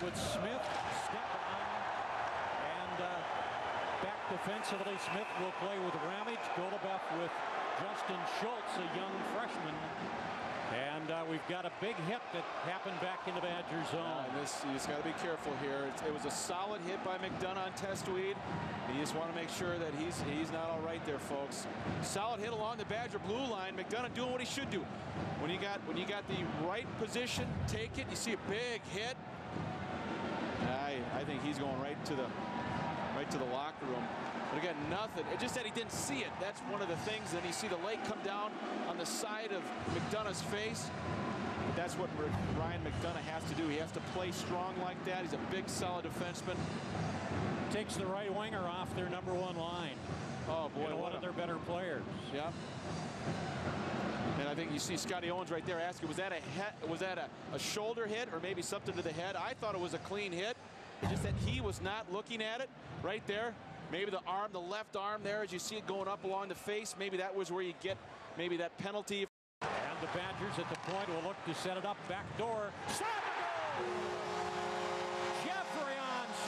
with Smith. Step on. And back defensively, Smith will play with Ramage. Golubeff with Justin Schultz, a young freshman. And we've got a big hit that happened back in the Badger zone. You just got to be careful here. It was a solid hit by McDonough on Testweed. You just want to make sure that he's not all right there, folks. Solid hit along the Badger blue line. McDonough doing what he should do. When you got the right position, take it. You see a big hit. I think he's going right to the locker room. But again, nothing. It just that he didn't see it. That's one of the things. Then you see the leg come down on the side of McDonough's face. But that's what Ryan McDonough has to do. He has to play strong like that. He's a big, solid defenseman. Takes the right winger off their #1 line. Oh boy, one of their better players. Yeah. And I think you see Scotty Owens right there asking, was that a shoulder hit or maybe something to the head? I thought it was a clean hit. It's just that he was not looking at it right there. Maybe the arm, the left arm there, as you see it going up along the face, maybe that was where you get maybe that penalty. And the Badgers at the point will look to set it up back door. Shot! Jeffrey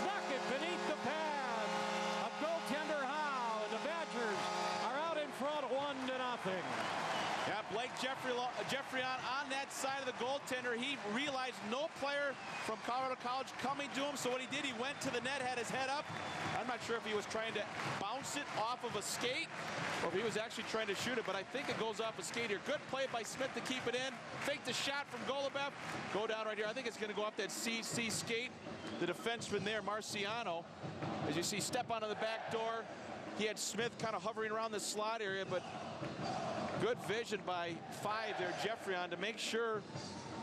snuck it beneath the pad of goaltender Howe, and the Badgers are out in front 1-0. Yeah, Blake Jeffrey on that side of the goaltender. He realized no player from Colorado College coming to him, so what he did, he went to the net, had his head up. I'm not sure if he was trying to bounce it off of a skate or if he was actually trying to shoot it, but I think it goes off a skate here. Good play by Smith to keep it in. Fake the shot from Golubeff. Go down right here. I think it's going to go off that CC skate. The defenseman there, Marciano, as you see, step onto the back door. He had Smith kind of hovering around the slot area, but good vision by 5 there, Jeffrey, to make sure,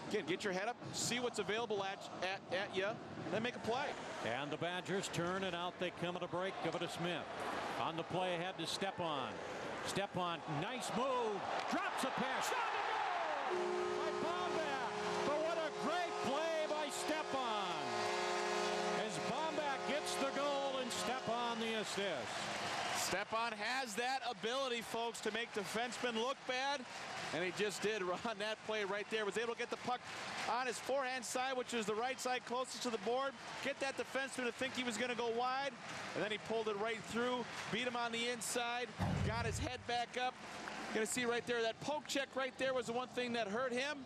again, get your head up, see what's available at you, then make a play. And the Badgers turn, and out they come at a break. Give it to Smith. On the play ahead to Stepan. Stepan, nice move, drops a pass, shot to goal by Bombach. But what a great play by Stepan, as Bombach gets the goal and Stepan the assist. Stepan has that ability, folks, to make defensemen look bad, and he just did on that play right there. Was able to get the puck on his forehand side, which is the right side closest to the board, get that defenseman to think he was going to go wide, and then he pulled it right through, beat him on the inside, got his head back up. Going to see right there, that poke check right there was the one thing that hurt him.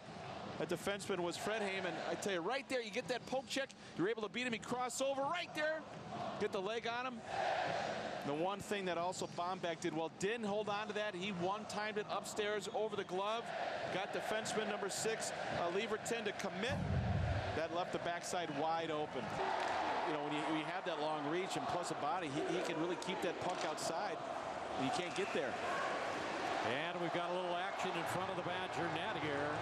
That defenseman was Fred Heyman. I tell you, right there, you get that poke check, you're able to beat him, he cross over right there, get the leg on him. The one thing that also Bombach did well, didn't hold on to that. He one-timed it upstairs over the glove, got defenseman number 6, Leverton, to commit. That left the backside wide open. You know, when you have that long reach and plus a body, he can really keep that puck outside, and you can't get there. And we've got a little action in front of the Badger net here,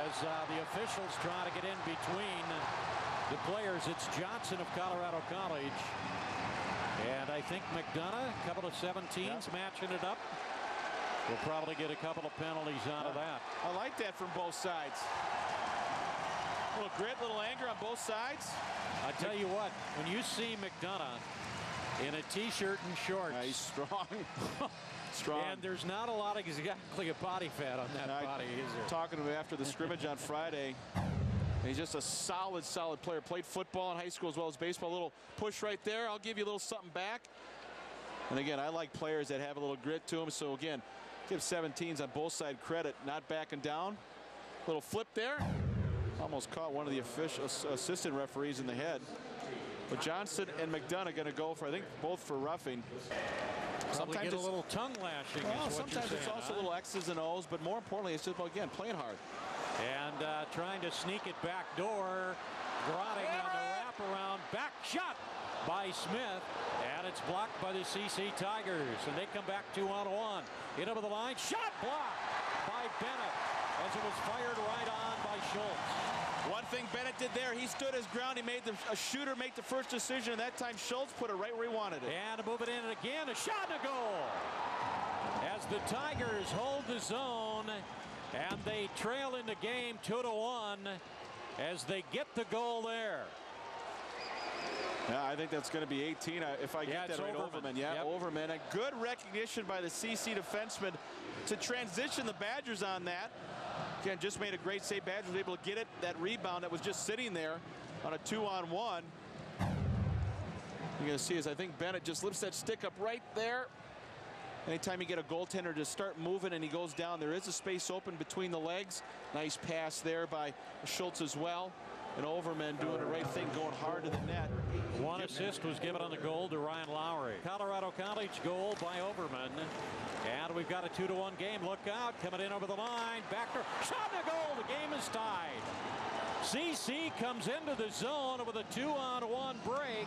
as the officials try to get in between the players. It's Johnson of Colorado College. And I think McDonough, a couple of 17s matching it up. We'll probably get a couple of penalties out of that. I like that from both sides. A little grit, little anger on both sides. I tell you what, when you see McDonough in a T-shirt and shorts. He's strong. Strong. And there's not a lot of exactly a body fat on that body, is there? Talking to him after the scrimmage on Friday. He's just a solid player. Played football in high school as well as baseball. A little push right there. I'll give you a little something back. And again, I like players that have a little grit to them. So again, give 17s on both sides credit, not backing down. Little flip there. Almost caught one of the assistant referees in the head. But Johnson and McDonough going to go for, I think, both for roughing. Sometimes get a little tongue lashing. Well, sometimes it's also little X's and O's, but more importantly, it's just, again, playing hard. And trying to sneak it back door. Grotting on the wraparound. Back shot by Smith. And it's blocked by the CC Tigers. And they come back 2-on-1. Hit over the line. Shot blocked by Bennett, as it was fired right on by Schultz. One thing Bennett did there, he stood his ground. He made a shooter make the first decision, and that time Schultz put it right where he wanted it. And to move it in and again, a shot and a goal. As the Tigers hold the zone, and they trail in the game 2-1 as they get the goal there. Yeah, I think that's going to be 18 if I get that right. Overman. Yeah, yep. Overman. A good recognition by the CC defenseman to transition the Badgers on that. Again, just made a great save. Badgers was able to get it. That rebound that was just sitting there on a 2-on-1. You're going to see as I think Bennett just lifts that stick up right there. Anytime you get a goaltender to start moving and he goes down, there is a space open between the legs. Nice pass there by Schultz as well. And Overman doing the right thing, going hard to the net. One assist was given on the goal to Ryan Lowry. Colorado College goal by Overman. And we've got a 2-1 game. Look out, coming in over the line. Backer, shot to goal. The game is tied. CC comes into the zone with a 2-on-1 break.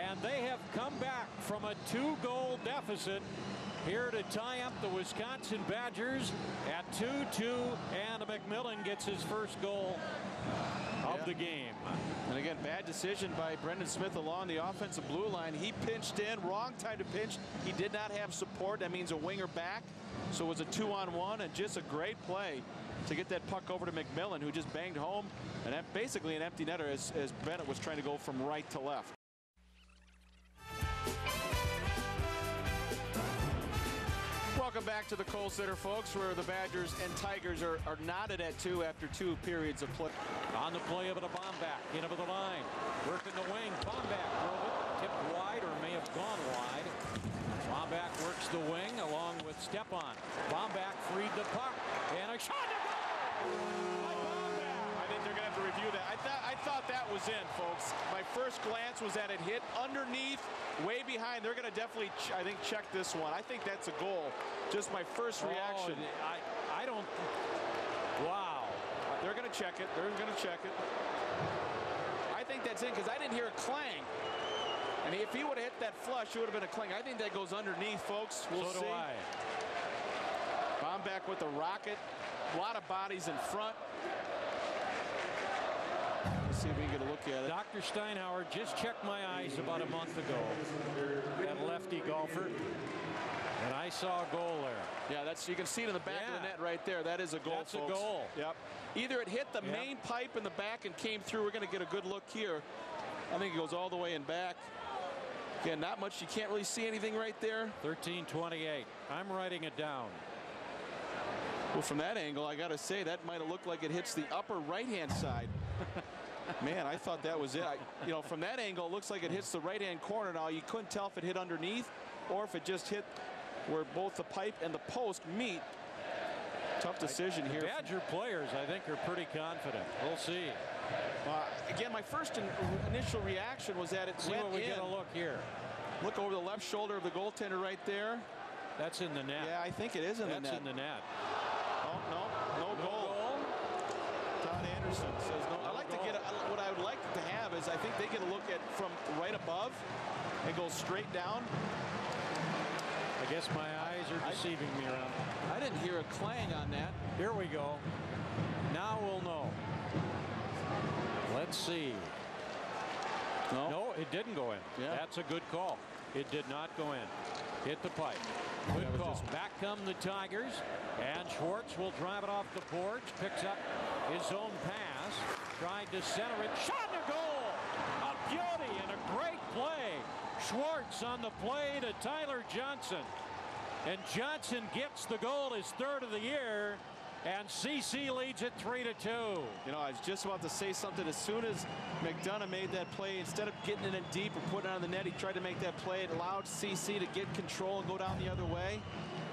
And they have come back from a 2-goal deficit here to tie up the Wisconsin Badgers at 2-2. And McMillin gets his first goal of the game. And again, bad decision by Brendan Smith along the offensive blue line. He pinched in, wrong time to pinch. He did not have support. That means a winger back. So it was a 2-on-1 and just a great play to get that puck over to McMillin, who just banged home and basically an empty netter as Bennett was trying to go from right to left. Welcome back to the Kohl Center, folks, where the Badgers and Tigers are knotted at 2 after 2 periods of play. On the play of it, a bomb back, in over the line, working the wing, bomb back, drove it, tipped wide or may have gone wide. Bomb back works the wing along with Stepan. Bomb back freed the puck, and a shot to goal! I think they're going to have to review that. I thought that was in, folks. My first glance was that it hit underneath, way behind. They're going to definitely, I think, check this one. I think that's a goal. Just my first reaction. I don't. Wow. They're going to check it. They're going to check it. I think that's in because I didn't hear a clang. And if he would have hit that flush, it would have been a clang. I think that goes underneath, folks. We'll see. So do I. Bomb back with the rocket. A lot of bodies in front. Let's see if we can get a look at it. Dr. Steinhauer just checked my eyes about a month ago at lefty golfer, and I saw a goal there. Yeah, that's, you can see it in the back of the net right there. That is a goal, That's folks. a goal. Yep. Either it hit the main pipe in the back and came through. We're going to get a good look here. I think it goes all the way in back. Again, not much. You can't really see anything right there. 13:28. I'm writing it down. Well, from that angle, I got to say, that might have looked like it hits the upper right-hand side. Man, I thought that was it. You know, from that angle, it looks like it hits the right-hand corner. Now, you couldn't tell if it hit underneath or if it just hit where both the pipe and the post meet. Tough decision here. Badger players, I think, are pretty confident. We'll see. Again, my first initial reaction was that it went in. We get a look here. Look over the left shoulder of the goaltender right there. That's in the net. Yeah, I think it is in the net. That's in the net. Oh, no goal. Todd Anderson says no. I like to get what I would like to have is I think they get a look at from right above and go straight down. I guess my eyes are deceiving me around. I didn't hear a clang on that. Here we go. Now we'll know. Let's see. No, it didn't go in. Yeah. That's a good call. It did not go in. Hit the pipe. Good call. Back come the Tigers, and Schwartz will drive it off the boards. Picks up his own pass. Tried to center it. Shot to goal. A beauty and a great play. Schwartz on the play to Tyler Johnson. And Johnson gets the goal, his third of the year. And CC leads it 3-2. You know, I was just about to say something. As soon as McDonough made that play, instead of getting it in deep or putting it on the net, he tried to make that play. It allowed CC to get control and go down the other way.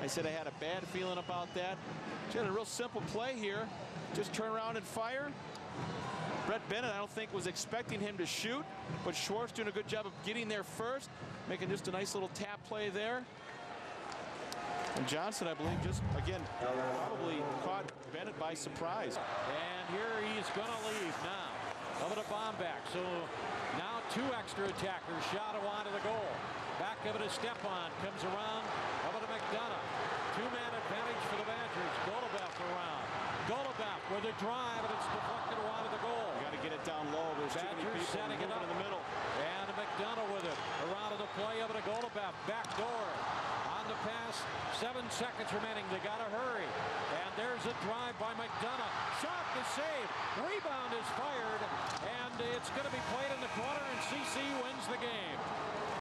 I said I had a bad feeling about that. Just had a real simple play here. Just turn around and fire. Brett Bennett, I don't think, was expecting him to shoot, but Schwartz doing a good job of getting there first, making just a nice little tap play there. And Johnson, I believe, just, again, probably caught Bennett by surprise. And here he's going to leave now. Over to bomb back. So now 2 extra attackers shot wide of the goal. Back of it to Stepan. Comes around. Over to McDonough. 2-man advantage for the Badgers. Golubeff around. Golubeff with a drive, and it's deflected wide of the goal. You got to get it down low. There's too many people setting it up in the middle. And McDonough with it. Around to the play. Over to Golubeff. Back door. The pass, 7 seconds remaining. They got to hurry. And there's a drive by McDonough. Shot to save. Rebound is fired. And it's going to be played in the corner, and CC wins the game.